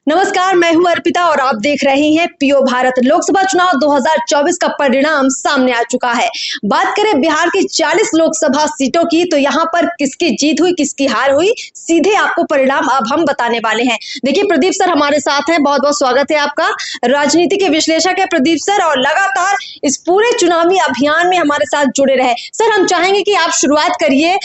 नमस्कार, मैं हूं अर्पिता और आप देख रहे हैं पीओ भारत। लोकसभा चुनाव 2024 का परिणाम सामने आ चुका है। बात करें बिहार की 40 लोकसभा सीटों की, तो यहां पर किसकी जीत हुई, किसकी हार हुई, सीधे आपको परिणाम अब हम बताने वाले हैं। देखिए, प्रदीप सर हमारे साथ हैं, बहुत बहुत स्वागत है आपका। राजनीति के विश्लेषक है प्रदीप सर और लगातार इस पूरे चुनावी अभियान में हमारे साथ जुड़े रहे। सर, हम चाहेंगे कि आप शुरुआत करिए।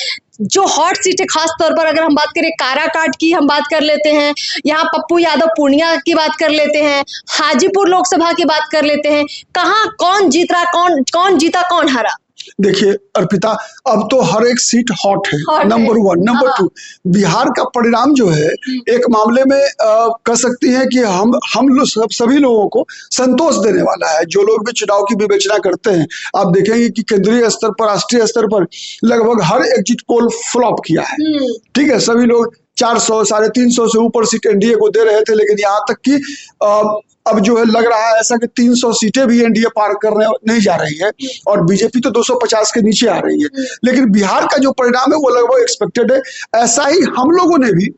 जो हॉट सीट है, खास तौर पर अगर हम बात करें काराकाट की, हम बात कर लेते हैं, यहाँ पप्पू यादव पूर्णिया की बात कर लेते हैं, हाजीपुर लोकसभा की बात कर लेते हैं, कहाँ कौन जीत रहा, कौन जीता, कौन हारा? देखिए अर्पिता, अब तो हर एक सीट हॉट है। नंबर 1, नंबर 2, बिहार का परिणाम जो है एक मामले में कह सकती हैं कि हम लोग सभी लोगों को संतोष देने वाला है। जो लोग भी चुनाव की विवेचना करते हैं, आप देखेंगे कि केंद्रीय स्तर पर, राष्ट्रीय स्तर पर लगभग हर एग्जिट पोल फ्लॉप किया है। ठीक है, सभी लोग 400, 350 से ऊपर सीट एनडीए को दे रहे थे, लेकिन यहाँ तक कि अब जो है लग रहा है ऐसा कि 300 सीटें भी एनडीए पार करने नहीं जा रही है और बीजेपी तो 250 के नीचे आ रही है। लेकिन बिहार का जो परिणाम है वो लगभग एक्सपेक्टेड है। ऐसा ही हम लोगों ने भी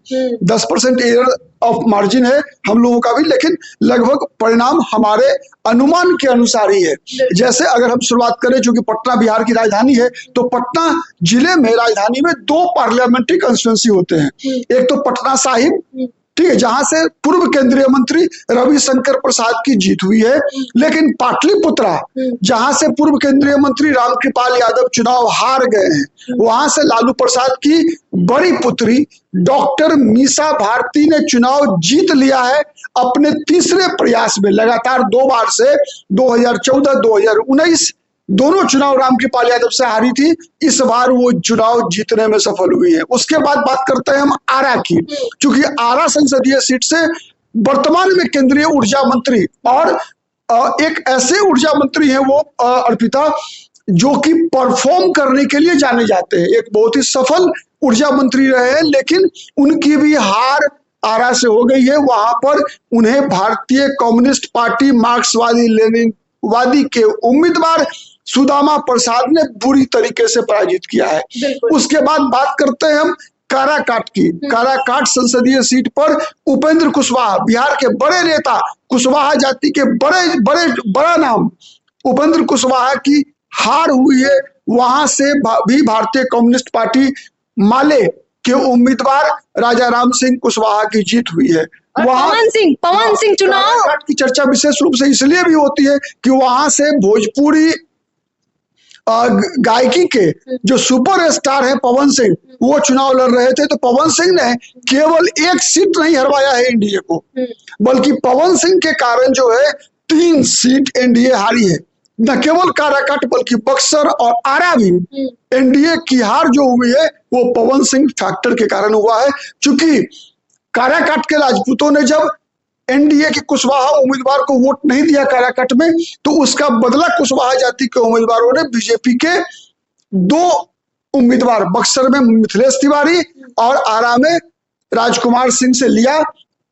10% एरर ऑफ मार्जिन है हम लोगों का भी, लेकिन लगभग परिणाम हमारे अनुमान के अनुसार ही है। जैसे अगर हम शुरुआत करें, चूंकि पटना बिहार की राजधानी है, तो पटना जिले में, राजधानी में 2 पार्लियामेंट्री कंस्टिट्यूंसी होते हैं। एक तो पटना साहिब, ठीक है, जहां से पूर्व केंद्रीय मंत्री रविशंकर प्रसाद की जीत हुई है, लेकिन पाटलिपुत्रा जहां से पूर्व केंद्रीय मंत्री रामकृपाल यादव चुनाव हार गए हैं, वहां से लालू प्रसाद की बड़ी पुत्री डॉक्टर मीसा भारती ने चुनाव जीत लिया है अपने तीसरे प्रयास में। लगातार 2 बार से 2014, 2019 दोनों चुनाव रामकृपाल यादव से हारी थी। इस बार वो चुनाव जीतने में सफल हुई है। उसके बाद बात करते हैं हम आरा की, क्योंकि आरा संसदीय सीट से वर्तमान में केंद्रीय ऊर्जा मंत्री और एक ऐसे ऊर्जा मंत्री हैं वो अर्पिता, जो कि परफॉर्म करने के लिए जाने जाते हैं। एक बहुत ही सफल ऊर्जा मंत्री रहे हैं, लेकिन उनकी भी हार आरा से हो गई है। वहां पर उन्हें भारतीय कम्युनिस्ट पार्टी मार्क्सवादी लेनिनवादी के उम्मीदवार सुदामा प्रसाद ने बुरी तरीके से पराजित किया है। उसके बाद बात करते हैं हम काराकाट की। काराकाट संसदीय सीट पर उपेंद्र कुशवाहा, बिहार के बड़े नेता, कुशवाहा जाति के बड़ा नाम उपेंद्र कुशवाहा की हार हुई है। वहां से भी भारतीय कम्युनिस्ट पार्टी माले के उम्मीदवार राजा राम सिंह कुशवाहा की जीत हुई है। पवन सिंह चुनाव की चर्चा विशेष रूप से इसलिए भी होती है कि वहां से भोजपुरी गायकी के जो सुपर स्टार है पवन सिंह, वो चुनाव लड़ रहे थे। तो पवन सिंह ने केवल 1 सीट नहीं हरवाया है एनडीए को, बल्कि पवन सिंह के कारण जो है 3 सीट एनडीए हारी है। न केवल काराकाट बल्कि बक्सर और आरा भी एनडीए की हार जो हुई है वो पवन सिंह फैक्टर के कारण हुआ है। चूंकि काराकाट के राजपूतों ने जब एनडीए के कुशवाहा उम्मीदवार को वोट नहीं दिया काराकाट में, तो उसका बदला कुशवाहा जाति के उम्मीदवारों ने बीजेपी के 2 उम्मीदवार, बक्सर में मिथिलेश तिवारी और आरा में राजकुमार सिंह से लिया।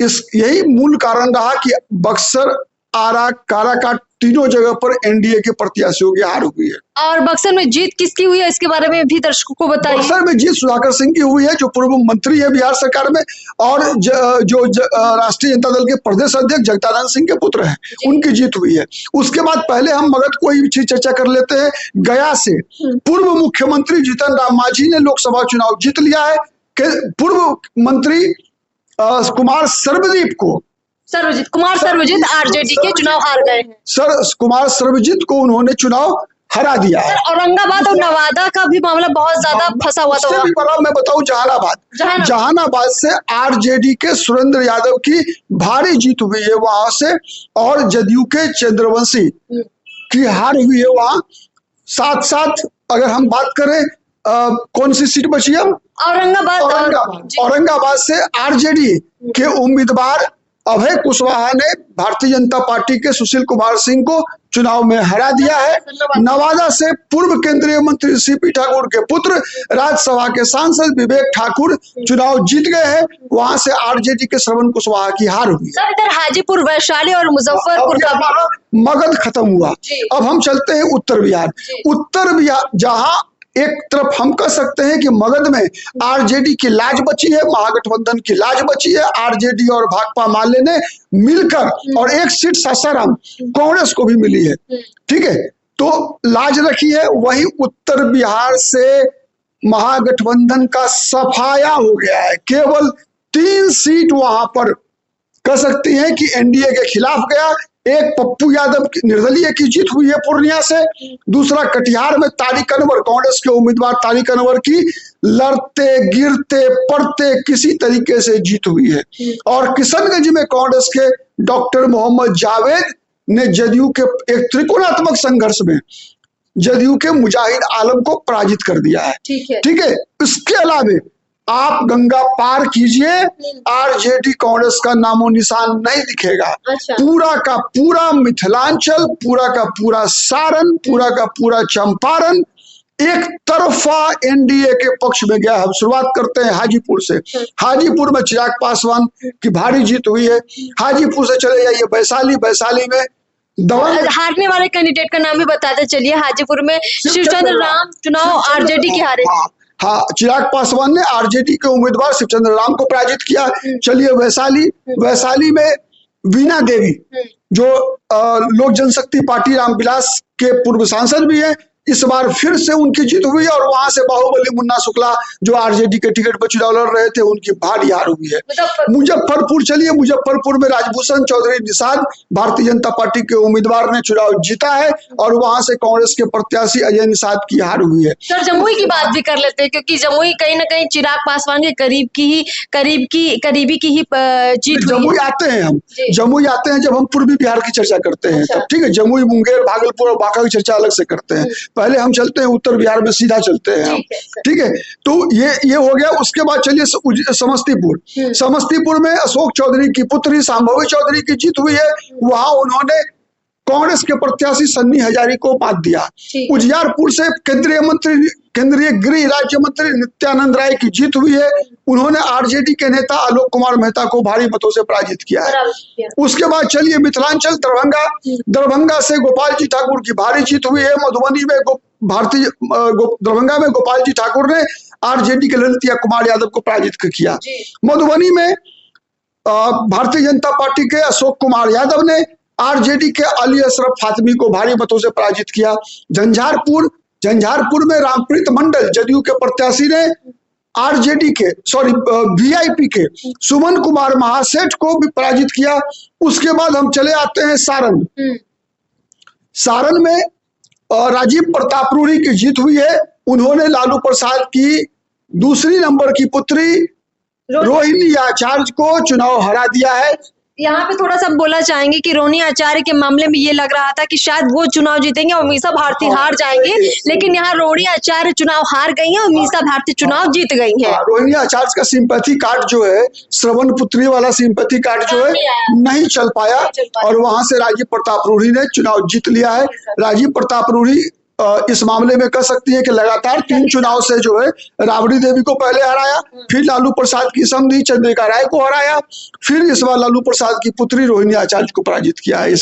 यही मूल कारण रहा कि बक्सर, आरा, काराकाट तीनों जगह पर एनडीए के प्रत्याशियों की हार हुई है। और बक्सर में जीत किसकी हुई है, इसके बारे में भी दर्शकों को बताइए। बक्सर में जीत सुधाकर सिंह की हुई है, जो पूर्व मंत्री है बिहार सरकार में, और जो राष्ट्रीय जनता दल के प्रदेश अध्यक्ष जगदानंद सिंह के पुत्र हैं, उनकी जीत हुई है। उसके बाद पहले हम मगध को ही चर्चा कर लेते हैं। गया से पूर्व मुख्यमंत्री जीतन राम मांझी ने लोकसभा चुनाव जीत लिया है। पूर्व मंत्री कुमार सर्वजीत आरजेडी के चुनाव हार गए हैं। कुमार सर्वजीत को उन्होंने चुनाव हरा दिया है। औरंगाबाद और नवादा का भी मामला बहुत ज्यादा फंसा हुआ था। मैं बताऊं, जहानाबाद से आरजेडी के सुरेंद्र यादव की भारी जीत हुई है वहां से, और जदयू के चंद्रवंशी की हार हुई है वहां। साथ अगर हम बात करें कौन सी सीट बची है, औरंगाबाद से आरजेडी के उम्मीदवार अभय कुशवाहा ने भारतीय जनता पार्टी के सुशील कुमार सिंह को चुनाव में हरा दिया है। नवादा से पूर्व केंद्रीय मंत्री सीपी ठाकुर के पुत्र, राज्यसभा के सांसद विवेक ठाकुर चुनाव जीत गए हैं। वहां से आरजेडी के श्रवण कुशवाहा की हार हुई है। इधर हाजीपुर, वैशाली और मुजफ्फरपुर का मगध खत्म हुआ। अब हम चलते हैं उत्तर बिहार। जहां एक तरफ हम कह सकते हैं कि मगध में आरजेडी की लाज बची है, महागठबंधन की लाज बची है। आरजेडी और भाकपा माले ने मिलकर और एक सीट सासाराम कांग्रेस को भी मिली है, ठीक है, तो लाज रखी है। वहीं उत्तर बिहार से महागठबंधन का सफाया हो गया है, केवल 3 सीट वहां पर कह सकती हैं कि एनडीए के खिलाफ गया। एक पप्पू यादव की निर्दलीय की जीत हुई है पूर्णिया से, दूसरा कटिहार में तारिक अनवर, कांग्रेस के उम्मीदवार तारिक अनवर की लड़ते गिरते पड़ते किसी तरीके से जीत हुई है। और किशनगंज में कांग्रेस के डॉक्टर मोहम्मद जावेद ने जदयू के एक त्रिकोणात्मक संघर्ष में जदयू के मुजाहिद आलम को पराजित कर दिया है, ठीक है। इसके अलावा आप गंगा पार कीजिए, आरजेडी कांग्रेस का नामो निशान नहीं दिखेगा। पूरा का पूरा मिथिलांचल, पूरा का पूरा सारण, पूरा का पूरा चंपारण एक तरफा एनडीए के पक्ष में गया। हम शुरुआत करते हैं हाजीपुर से। हाजीपुर में चिराग पासवान की भारी जीत हुई है। हाजीपुर से चले जाइए वैशाली, वैशाली में हारने वाले कैंडिडेट का नाम भी बताते चलिए। हाजीपुर में शिवचंद्र राम चुनाव आरजेडी के हारे। हाँ, चिराग पासवान ने आरजेडी के उम्मीदवार शिवचंद्र राम को पराजित किया। चलिए वैशाली, वैशाली में वीणा देवी जो लोक जनशक्ति पार्टी रामविलास के पूर्व सांसद भी है, इस बार फिर से उनकी जीत हुई और वहां से बाहुबली मुन्ना शुक्ला जो आरजेडी के टिकट पर चुनाव लड़ रहे थे, उनकी भारी हार हुई है। मुजफ्फरपुर चलिए, मुजफ्फरपुर में राजभूषण चौधरी निषाद भारतीय जनता पार्टी के उम्मीदवार ने चुनाव जीता है और वहां से कांग्रेस के प्रत्याशी अजय निषाद की हार हुई है। सर जमुई की बात भी कर लेते हैं, क्योंकि जमुई कहीं ना कहीं चिराग पासवान के करीबी की ही जीत। जमुई आते हैं हम, जमुई आते हैं जब हम पूर्वी बिहार की चर्चा करते हैं तब, ठीक है। जमुई, मुंगेर, भागलपुर और बांका की चर्चा अलग से करते हैं। पहले हम चलते हैं उत्तर बिहार में, सीधा चलते हैं हम, ठीक है। तो ये हो गया। उसके बाद चलिए समस्तीपुर। समस्तीपुर में अशोक चौधरी की पुत्री शांभवी चौधरी की जीत हुई है। वहां उन्होंने कांग्रेस के प्रत्याशी सन्नी हजारी को मात दिया। उजियारपुर से केंद्रीय गृह राज्य मंत्री नित्यानंद राय की जीत हुई है। उन्होंने आरजेडी के नेता आलोक कुमार मेहता को भारी मतों से पराजित किया है। उसके बाद चलिए मिथिलांचल, दरभंगा से गोपाल जी ठाकुर की भारी जीत हुई है। मधुबनी में दरभंगा में गोपाल जी ठाकुर ने आरजेडी के ललितिया कुमार यादव को पराजित किया। मधुबनी में भारतीय जनता पार्टी के अशोक कुमार यादव ने आरजेडी के अली अशरफ फातमी को भारी मतों से पराजित किया। झंझारपुर में रामप्रीत मंडल जदयू के प्रत्याशी ने आरजेडी के वीआईपी के सुमन कुमार महासेठ को भी पराजित किया। उसके बाद हम चले आते हैं सारण। सारण में राजीव प्रताप रूढ़ी की जीत हुई है। उन्होंने लालू प्रसाद की दूसरी नंबर की पुत्री रोहिणी आचार्य को चुनाव हरा दिया है। यहाँ पे थोड़ा सा बोलना चाहेंगे कि रोहिणी आचार्य के मामले में ये लग रहा था कि शायद वो चुनाव जीतेंगे और मीसा भारती हार जाएंगे, लेकिन यहाँ रोहिणी आचार्य चुनाव हार गई है और मीसा भारती चुनाव जीत गई है। रोहिणी आचार्य का सिंपैथी कार्ड जो है, श्रवण पुत्री वाला सिंपैथी कार्ड जो है नहीं चल पाया और वहां से राजीव प्रताप रूढ़ी ने चुनाव जीत लिया है। राजीव प्रताप रूढ़ी इस मामले में कह सकती है कि लगातार 3 चुनाव से जो है राबड़ी देवी को पहले हराया, फिर लालू प्रसाद की समधी चंद्रिका राय को हराया, फिर इस बार लालू प्रसाद की पुत्री रोहिणी आचार्य को पराजित किया है,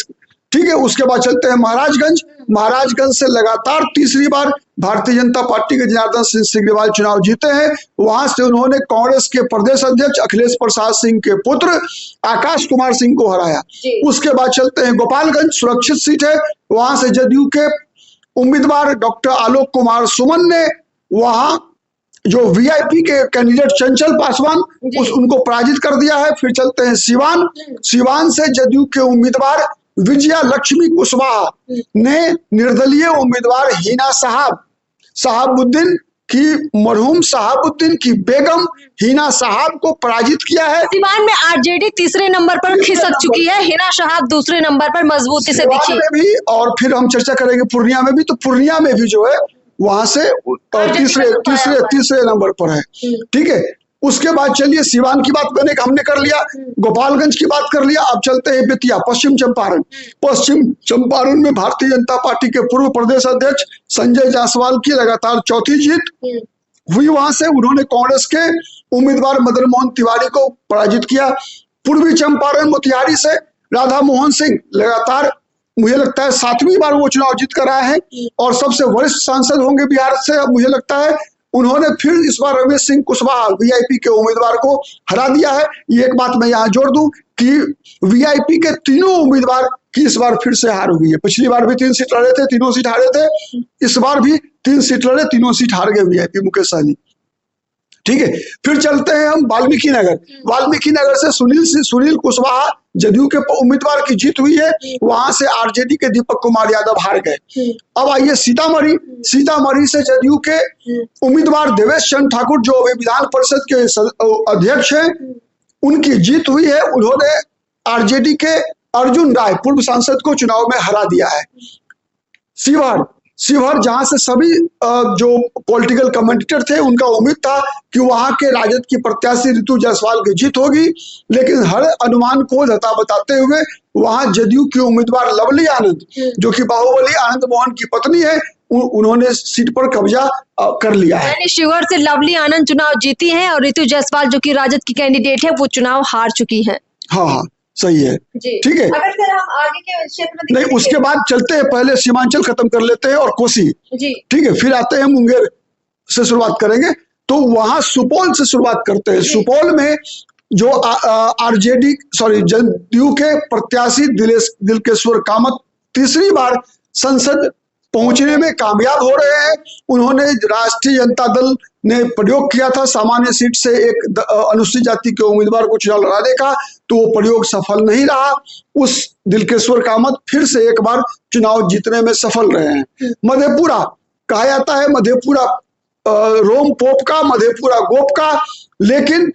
ठीक है। उसके बाद चलते हैं महाराजगंज से लगातार तीसरी बार भारतीय जनता पार्टी के जनार्दन सिंह सिग्रीवाल चुनाव जीते हैं। वहां से उन्होंने कांग्रेस के प्रदेश अध्यक्ष अखिलेश प्रसाद सिंह के पुत्र आकाश कुमार सिंह को हराया। उसके बाद चलते हैं गोपालगंज, सुरक्षित सीट है। वहां से जदयू के उम्मीदवार डॉक्टर आलोक कुमार सुमन ने वहां जो वीआईपी के कैंडिडेट चंचल पासवान उनको पराजित कर दिया है। फिर चलते हैं सिवान से जदयू के उम्मीदवार विजया लक्ष्मी कुशवाहा ने निर्दलीय उम्मीदवार हिना साहबुद्दीन की मरहूम साहबुद्दीन की बेगम हिना साहब को पराजित किया है। सिवान में आरजेडी तीसरे नंबर पर खिसक चुकी है, हिना साहब दूसरे नंबर पर मजबूती से दिखी भी। और फिर हम चर्चा करेंगे पूर्णिया में भी, तो पूर्णिया में भी जो है वहां से तीसरे नंबर पर है, ठीक है। उसके बाद चलिए सिवान की बात हमने कर लिया, गोपालगंज की बात कर लिया। अब चलते हैं बेतिया, पश्चिम चंपारण में भारतीय जनता पार्टी के पूर्व प्रदेश अध्यक्ष संजय जायसवाल की लगातार चौथी जीत हुई। वहां से उन्होंने कांग्रेस के उम्मीदवार मदन मोहन तिवारी को पराजित किया। पूर्वी चंपारण मोतिहारी से राधा मोहन सिंह लगातार मुझे लगता है 7वीं बार वो चुनाव जीत कर आए हैं और सबसे वरिष्ठ सांसद होंगे बिहार से। मुझे लगता है उन्होंने फिर इस बार रमेश सिंह कुशवाहा वीआईपी के उम्मीदवार को हरा दिया है। ये एक बात मैं यहाँ जोड़ दूं कि वीआईपी के तीनों उम्मीदवार की इस बार फिर से हार हुई है। पिछली बार भी 3 सीट लड़े थे, तीनों सीट हारे थे। इस बार भी 3 सीट लड़े, तीनों सीट हार गए वीआईपी मुकेश सहनी। ठीक है, फिर चलते हैं हम वाल्मीकि नगर। वाल्मीकि नगर से सुनील कुशवाहा जदयू के उम्मीदवार की जीत हुई है, वहां से आरजेडी के दीपक कुमार यादव हार गए। अब आइए सीतामढ़ी। सीतामढ़ी से जदयू के उम्मीदवार देवेश चंद्र ठाकुर जो अभी विधान परिषद के अध्यक्ष हैं, उनकी जीत हुई है। उन्होंने आरजेडी के अर्जुन राय पूर्व सांसद को चुनाव में हरा दिया है। शिवहर जहां से सभी जो पॉलिटिकल कमेंटेटर थे उनका उम्मीद था कि वहां के राजद की प्रत्याशी ऋतु जायसवाल की जीत होगी, लेकिन हर अनुमान को धता बताते हुए वहां जदयू की उम्मीदवार लवली आनंद जो कि बाहुबली आनंद मोहन की पत्नी है, उन्होंने सीट पर कब्जा कर लिया है। यानी शिवहर से लवली आनंद चुनाव जीती हैं और ऋतु जायसवाल जो कि राजद की कैंडिडेट है वो चुनाव हार चुकी है। हाँ सही है, ठीक है। अगर फिर हम आगे के क्षेत्र में नहीं, उसके बाद चलते हैं, पहले सीमांचल खत्म कर लेते हैं और कोसी, ठीक है, फिर आते हैं मुंगेर से शुरुआत करेंगे। तो वहां सुपौल से शुरुआत करते हैं। सुपौल में जो आरजेडी जदयू के प्रत्याशी दिलकेश्वर कामत तीसरी बार संसद पहुंचने में कामयाब हो रहे हैं। उन्होंने राष्ट्रीय जनता दल ने प्रयोग किया था सामान्य सीट से एक अनुसूचित जाति के उम्मीदवार को चुनाव लड़ाने का, तो वो प्रयोग सफल नहीं रहा। उस दिलकेश्वर कामत फिर से एक बार चुनाव जीतने में सफल रहे हैं। मधेपुरा कहा जाता है मधेपुरा रोम पोप का, मधेपुरा गोप का, लेकिन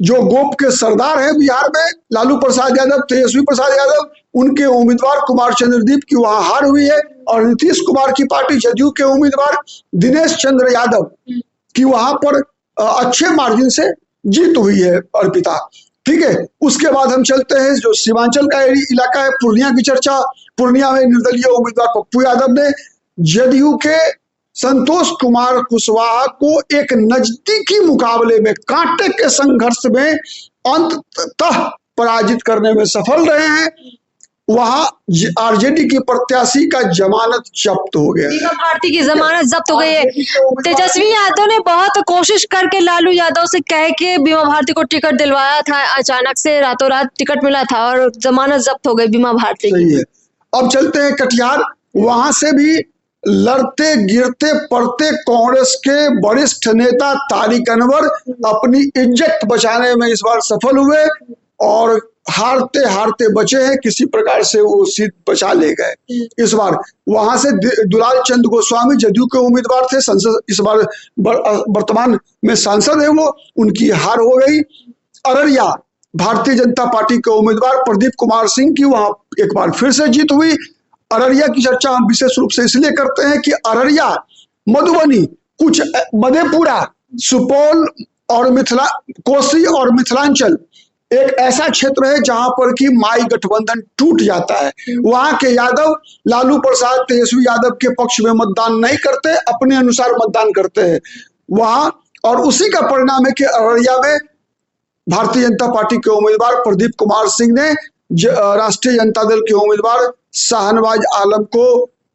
जो गोप के सरदार हैं बिहार में लालू प्रसाद यादव, तेजस्वी प्रसाद यादव, उनके उम्मीदवार कुमार चंद्रदीप की वहां हार हुई है और नीतीश कुमार की पार्टी जदयू के उम्मीदवार दिनेश चंद्र यादव की वहां पर अच्छे मार्जिन से जीत हुई है अर्पिता। ठीक है, उसके बाद हम चलते हैं जो सीमांचल का इलाका है, पूर्णिया की चर्चा। पूर्णिया में निर्दलीय उम्मीदवार पप्पू यादव ने जदयू के संतोष कुमार कुशवाहा को एक नजदीकी मुकाबले में कांटे के संघर्ष में अंततः पराजित करने में सफल रहे हैं। वहां आरजेडी की प्रत्याशी का जमानत जब्त हो गया। बीमा भारती की जमानत जब्त हो गई है। तेजस्वी यादव ने बहुत कोशिश करके लालू यादव से कह के बीमा भारती को टिकट दिलवाया था, अचानक से रातों रात टिकट मिला था और जमानत जब्त हो गई बीमा भारती की। सही है। अब चलते हैं कटिहार। वहां से भी लड़ते गिरते पड़ते कांग्रेस के वरिष्ठ नेता तारिक अनवर अपनी इज्जत बचाने में इस बार सफल हुए और हारते हारते बचे हैं, किसी प्रकार से वो सीट बचा ले गए। इस बार वहां से दुलाल चंद गोस्वामी जदयू के उम्मीदवार थे, संसद इस बार वर्तमान में सांसद है वो, उनकी हार हो गई। अररिया भारतीय जनता पार्टी के उम्मीदवार प्रदीप कुमार सिंह की वहां एक बार फिर से जीत हुई। अररिया की चर्चा हम विशेष रूप से इसलिए करते हैं कि अररिया, मधुबनी, कुछ मधेपुरा, सुपौल और कोसी और मिथिलांचल एक ऐसा क्षेत्र है जहां पर कि माई गठबंधन टूट जाता है। वहां के यादव लालू प्रसाद तेजस्वी यादव के पक्ष में मतदान नहीं करते, अपने अनुसार मतदान करते हैं वहां, और उसी का परिणाम है कि अररिया में भारतीय जनता पार्टी के उम्मीदवार प्रदीप कुमार सिंह ने राष्ट्रीय जनता दल के उम्मीदवार शाहनवाज आलम को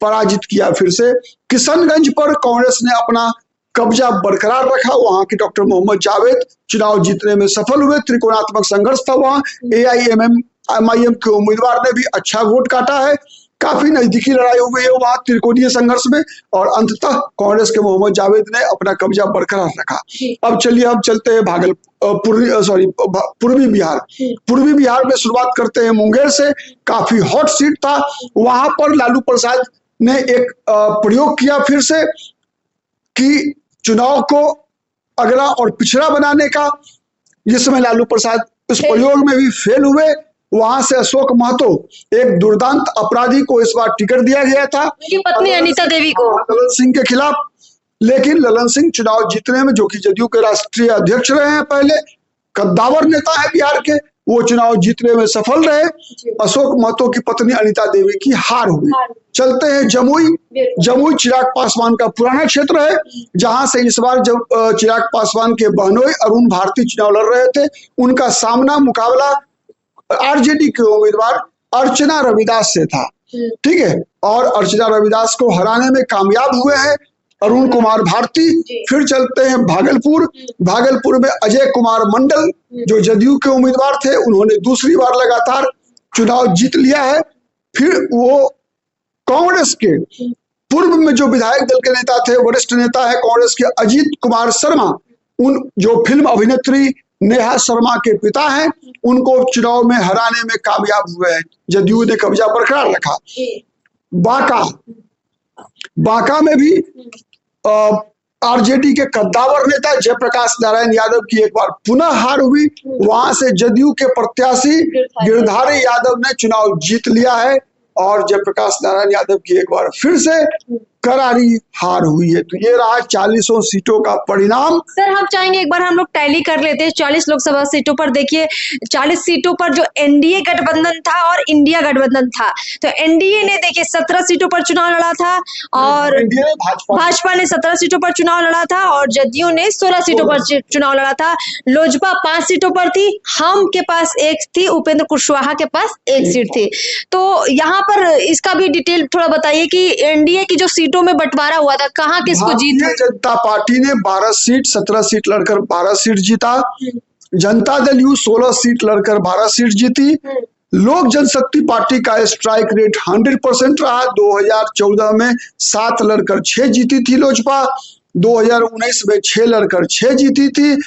पराजित किया। फिर से किशनगंज पर कांग्रेस ने अपना कब्जा बरकरार रखा, वहां के डॉक्टर मोहम्मद जावेद चुनाव जीतने में सफल हुए। त्रिकोणात्मक संघर्ष था वहां, AIMM के उम्मीदवार ने भी अच्छा वोट काटा है, काफी नजदीकी लड़ाई हो गई है वहां त्रिकोणीय संघर्ष में, और अंततः कांग्रेस के मोहम्मद जावेद ने अपना कब्जा बरकरार रखा। अब चलिए हम चलते हैं पूर्वी बिहार। पूर्वी बिहार में शुरुआत करते हैं मुंगेर से। काफी हॉट सीट था, वहां पर लालू प्रसाद ने एक प्रयोग किया फिर से कि चुनाव को अगला और पिछड़ा बनाने का, जिसमें लालू प्रसाद इस प्रयोग में भी फेल हुए। वहां से अशोक महतो, एक दुर्दांत अपराधी को इस बार टिकट दिया गया था, उनकी पत्नी अनीता देवी को, ललन सिंह के खिलाफ। लेकिन ललन सिंह चुनाव जीतने में, जो कि जदयू के राष्ट्रीय अध्यक्ष रहे हैं पहले, कद्दावर नेता है बिहार के, वो चुनाव जीतने में सफल रहे। अशोक महतो की पत्नी अनीता देवी की हार हुई। चलते हैं जमुई चिराग पासवान का पुराना क्षेत्र है, जहां से इस बार जब चिराग पासवान के बहनोई अरुण भारती चुनाव लड़ रहे थे, उनका मुकाबला आरजेडी के उम्मीदवार अर्चना रविदास से था। ठीक है, और अर्चना रविदास को हराने में कामयाब हुए हैं अरुण कुमार भारती। फिर चलते हैं भागलपुर। भागलपुर में अजय कुमार मंडल जो जदयू के उम्मीदवार थे, उन्होंने दूसरी बार लगातार चुनाव जीत लिया है। फिर वो कांग्रेस के पूर्व में जो विधायक दल के नेता थे, वरिष्ठ नेता है कांग्रेस के अजीत कुमार शर्मा, उन जो फिल्म अभिनेत्री नेहा शर्मा के पिता हैं, उनको चुनाव में हराने में कामयाब हुए हैं। जदयू ने कब्जा बरकरार रखा। बांका में भी आरजेडी के कद्दावर नेता जयप्रकाश नारायण यादव की एक बार पुनः हार हुई। वहां से जदयू के प्रत्याशी गिरधारी यादव ने चुनाव जीत लिया है और जयप्रकाश नारायण यादव की एक बार फिर से करारी हार हुई है। तो ये रहा 40 सीटों का परिणाम। सर हम चाहेंगे एक बार हम लोग टैली कर लेते हैं 40 लोकसभा सीटों पर। देखिए 40 सीटों पर जो एनडीए गठबंधन था और इंडिया गठबंधन था, तो एनडीए ने देखिए 17 सीटों पर चुनाव लड़ा था और भाजपा ने 17 सीटों पर चुनाव लड़ा था और जदयू ने 16 सीटों पर चुनाव लड़ा था। लोजपा 5 सीटों पर थी, हम के पास 1 थी, उपेंद्र कुशवाहा के पास 1 सीट थी। तो यहाँ पर इसका भी डिटेल थोड़ा बताइए कि एनडीए की जो सीटों में बंटवारा हुआ था, कहाँ किसको जीत? भारतीय जनता पार्टी ने 12 सीट 17 सीट लड़कर 12 सीट जीता। जनता दल यू 16 सीट लड़कर 12 सीट जीती। लोक जनशक्ति पार्टी का स्ट्राइक रेट 100% रहा। 2014 में 7 लड़कर 6 जीती थी लोजपा, 2019 में 6 लड़कर 6 जीती थी।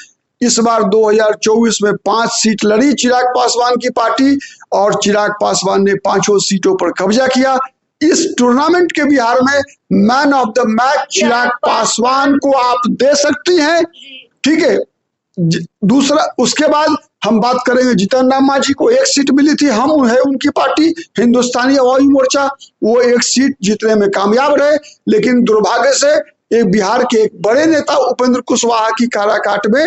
इस बार 2024 में 5 सीट लड़ी चिराग पासवान की पार्टी और चिराग पासवान ने 5 सीटों पर कब्जा किया। इस टूर्नामेंट के बिहार में man of the match Chirag Paswan को आप दे सकती हैं, ठीक है। दूसरा उसके बाद हम बात करेंगे जीतन राम मांझी को 1 सीट मिली थी, हम है उनकी पार्टी हिंदुस्तानी अवामी मोर्चा, वो 1 सीट जीतने में कामयाब रहे। लेकिन दुर्भाग्य से एक बिहार के एक बड़े नेता उपेंद्र कुशवाहा की काराकाट में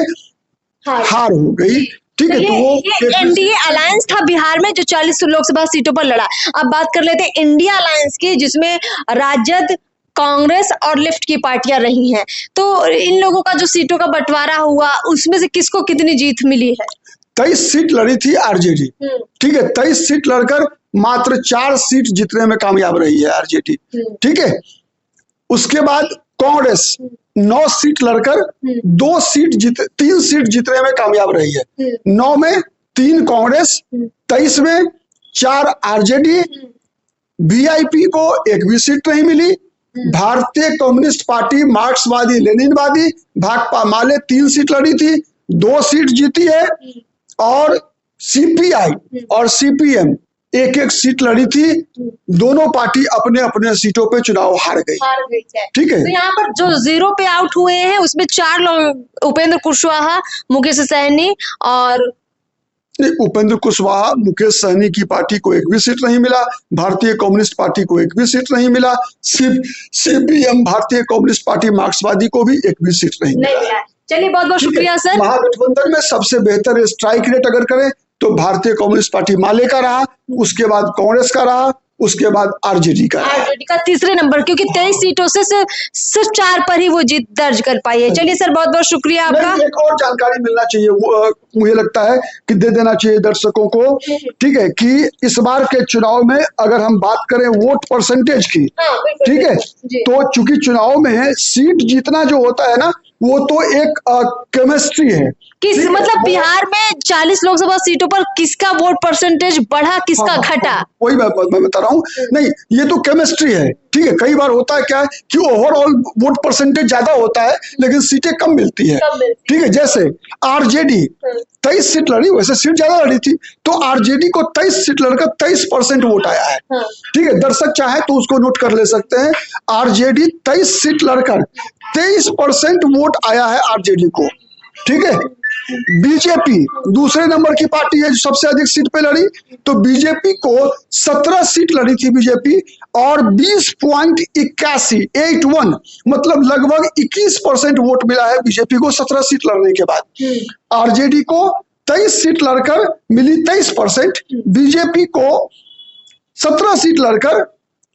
हार हो गई, ठीक है। तो वो एनडीए अलायंस था बिहार में जो 40 लोकसभा सीटों पर लड़ा। अब बात कर लेते हैं इंडिया अलायंस की, जिसमें राजद, कांग्रेस और लेफ्ट की पार्टियां रही हैं। तो इन लोगों का जो सीटों का बंटवारा हुआ, उसमें से किसको कितनी जीत मिली है? 23 सीट लड़ी थी आरजेडी, ठीक है। 23 सीट लड़कर मात्र 4 सीट जीतने में कामयाब रही है आरजेडी, ठीक है। उसके बाद कांग्रेस 9 सीट लड़कर 3 सीट जीतने में कामयाब रही है। 9 में 3 कांग्रेस, 23 में 4 आरजेडी। वीआईपी को 1 भी सीट नहीं मिली। भारतीय कम्युनिस्ट पार्टी, मार्क्सवादी लेनिनवादी, भाकपा माले 3 सीट लड़ी थी, 2 सीट जीती है। और सीपीआई और सीपीएम 1-1 सीट लड़ी थी। दोनों पार्टी अपने अपने सीटों पे चुनाव हार गई, ठीक है। तो यहाँ पर जो 0 पे आउट हुए हैं उसमें 4 लोग, उपेंद्र कुशवाहा, मुकेश सहनी और उपेंद्र कुशवाहा, मुकेश सहनी की पार्टी को 1 भी सीट नहीं मिला। भारतीय कम्युनिस्ट पार्टी को 1 भी सीट नहीं मिला। सीपीएम भारतीय कम्युनिस्ट पार्टी मार्क्सवादी को भी 1 भी सीट नहीं मिला। चलिए बहुत बहुत शुक्रिया सर। महागठबंधन में सबसे बेहतर स्ट्राइक रेट अगर करें तो भारतीय कम्युनिस्ट पार्टी माले का रहा, उसके बाद कांग्रेस का रहा, उसके बाद आरजेडी का तीसरे नंबर, क्योंकि 23 सीटों से सिर्फ 4 पर ही वो जीत दर्ज कर पाई है। चलिए सर बहुत बहुत शुक्रिया आपका। एक और जानकारी मिलना चाहिए, मुझे लगता है कि दे देना चाहिए दर्शकों को, ठीक है, कि इस बार के चुनाव में अगर हम बात करें वोट परसेंटेज की, ठीक है, तो चूंकि चुनाव में सीट जीतना जो होता है ना, वो तो एक केमिस्ट्री है। किस मतलब बिहार में 40 लोकसभा सीटों पर किसका वोट परसेंटेज बढ़ा, किसका घटा? वही मैं बता रहा हूँ। नहीं, ये तो केमिस्ट्री है, ठीक है। कई बार होता है क्या है कि ओवरऑल वोट परसेंटेज ज्यादा होता है लेकिन सीटें कम मिलती है, ठीक है। जैसे आरजेडी 23 सीट लड़ी, वैसे सीट ज्यादा लड़ी थी, तो आरजेडी को 23 सीट लड़कर 23% वोट आया है, ठीक है। दर्शक चाहे तो उसको नोट कर ले सकते हैं। आरजेडी 23 सीट लड़कर 23% वोट आया है आरजेडी को, ठीक है। बीजेपी दूसरे नंबर की पार्टी है जो सबसे अधिक सीट पे लड़ी, तो बीजेपी को 17 सीट लड़ी थी बीजेपी और 20.81 मतलब लगभग 21% वोट मिला है बीजेपी को 17 सीट लड़ने के बाद। आरजेडी को 23 सीट लड़कर मिली 23%, बीजेपी को 17 सीट लड़कर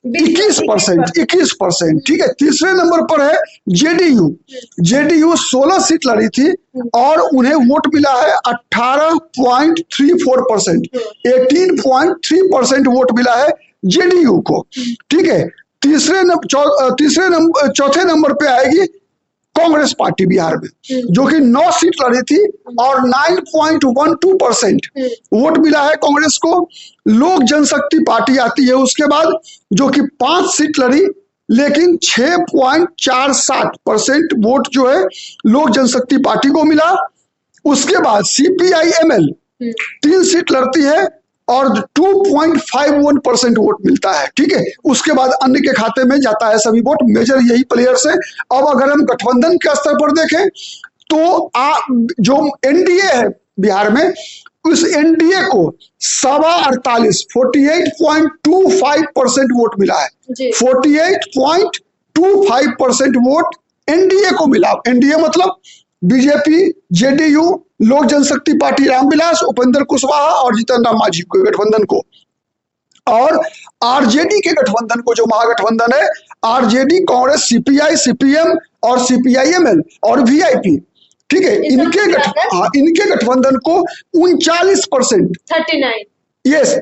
21%, ठीक है। तीसरे नंबर पर है जेडीयू। जेडीयू 16 सीट लड़ी थी और उन्हें वोट मिला है 18.34%, 18.3% वोट मिला है जेडीयू को, ठीक है। चौथे नंबर पे आएगी कांग्रेस पार्टी बिहार में, जो कि 9 सीट लड़ी थी और 9.12% वोट मिला है कांग्रेस को। लोक जनशक्ति पार्टी आती है उसके बाद, जो कि 5 सीट लड़ी, लेकिन 6.47% वोट जो है लोक जनशक्ति पार्टी को मिला। उसके बाद CPI-ML 3 सीट लड़ती है और 2.51% वोट मिलता है, ठीक है। उसके बाद अन्य के खाते में जाता है सभी वोट। मेजर यही प्लेयर्स है। अब अगर हम गठबंधन के स्तर पर देखें तो जो एनडीए है बिहार में, उस एनडीए को 48.25% वोट मिला है। 48.25% वोट एनडीए को मिला। एनडीए मतलब बीजेपी, जेडीयू, लोक जनशक्ति पार्टी रामविलास, उपेंद्र कुशवाहा और जीतन राम मांझी के गठबंधन को। और आरजेडी के गठबंधन को, जो महागठबंधन है, आरजेडी, कांग्रेस, सीपीआई, सीपीएम और CPI-ML और वीआईपी, ठीक है, इनके गठबंधन को 39%, 39, यस,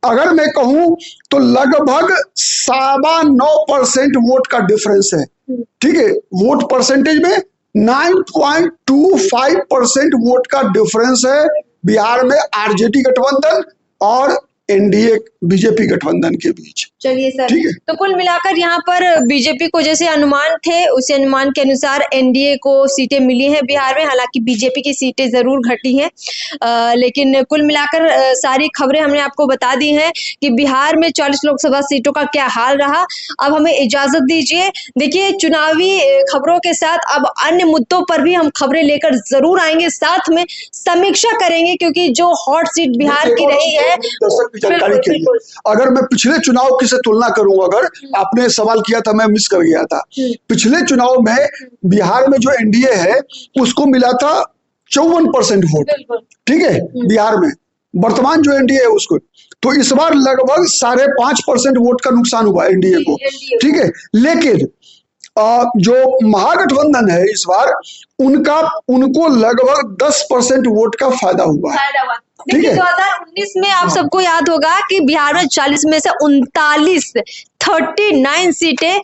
अगर मैं कहूं तो लगभग 9.25% वोट का डिफरेंस है, ठीक है। वोट परसेंटेज में 9.25% वोट का डिफरेंस है बिहार में आरजेडी गठबंधन और एनडीए बीजेपी गठबंधन के बीच। चलिए सर, तो कुल मिलाकर यहाँ पर बीजेपी को जैसे अनुमान थे, उसी अनुमान के अनुसार एनडीए को सीटें मिली हैं बिहार में। हालांकि बीजेपी की सीटें जरूर घटी हैं, लेकिन कुल मिलाकर सारी खबरें हमने आपको बता दी हैं कि बिहार में 40 लोकसभा सीटों का क्या हाल रहा। अब हमें इजाजत दीजिए। देखिए, चुनावी खबरों के साथ अब अन्य मुद्दों पर भी हम खबरें लेकर जरूर आएंगे, साथ में समीक्षा करेंगे, क्योंकि जो हॉट सीट बिहार की रही है। जानकारी के लिए अगर मैं पिछले चुनाव की से तुलना करूं, अगर आपने सवाल किया था, मैं मिस कर गया था। पिछले चुनाव में बिहार में जो एनडीए है उसको मिला था 54% वोट, ठीक है, बिहार में। वर्तमान जो एनडीए है उसको, तो इस बार लगभग 5.5% वोट का नुकसान हुआ एनडीए को, ठीक है। लेकिन जो महागठबंधन है इस बार, उनको लगभग 10% वोट का फायदा हुआ है। देखिए, 2019 में आप सबको याद होगा कि बिहार में 40 में से 39 सीटें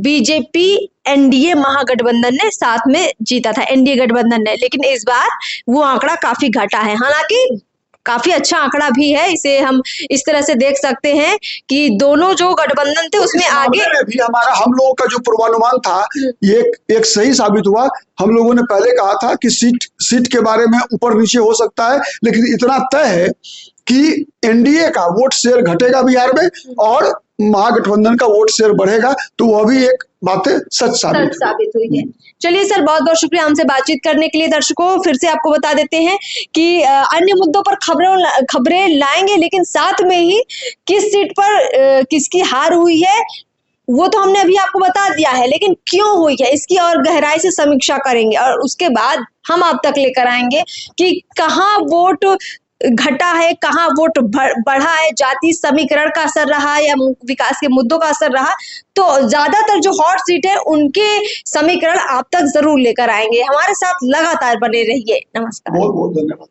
बीजेपी एनडीए महागठबंधन ने साथ में जीता था, एनडीए गठबंधन ने। लेकिन इस बार वो आंकड़ा काफी घटा है। हालांकि काफी अच्छा आंकड़ा भी है, इसे हम इस तरह से देख सकते हैं कि दोनों जो गठबंधन थे उसमें आगे भी हम लोगों का जो पूर्वानुमान था ये एक सही साबित हुआ। हम लोगों ने पहले कहा था कि सीट के बारे में ऊपर नीचे हो सकता है, लेकिन इतना तय है कि एनडीए का वोट शेयर घटेगा बिहार में और महागठबंधन का वोट शेयर बढ़ेगा। तो वह भी एक बातें सच साबित हुई है। चलिए सर, बहुत बहुत शुक्रिया हमसे बातचीत करने के लिए। दर्शकों, फिर से आपको बता देते हैं कि अन्य मुद्दों पर खबरें लाएंगे, लेकिन साथ में ही किस सीट पर किसकी हार हुई है वो तो हमने अभी आपको बता दिया है, लेकिन क्यों हुई है इसकी और गहराई से समीक्षा करेंगे और उसके बाद हम आप तक लेकर आएंगे कि कहाँ वोट घटा है, कहाँ वोट बढ़ा है, जाति समीकरण का असर रहा या विकास के मुद्दों का असर रहा। तो ज्यादातर जो हॉट सीट है उनके समीकरण आप तक जरूर लेकर आएंगे। हमारे साथ लगातार बने रहिए। नमस्कार। बहुत बहुत धन्यवाद।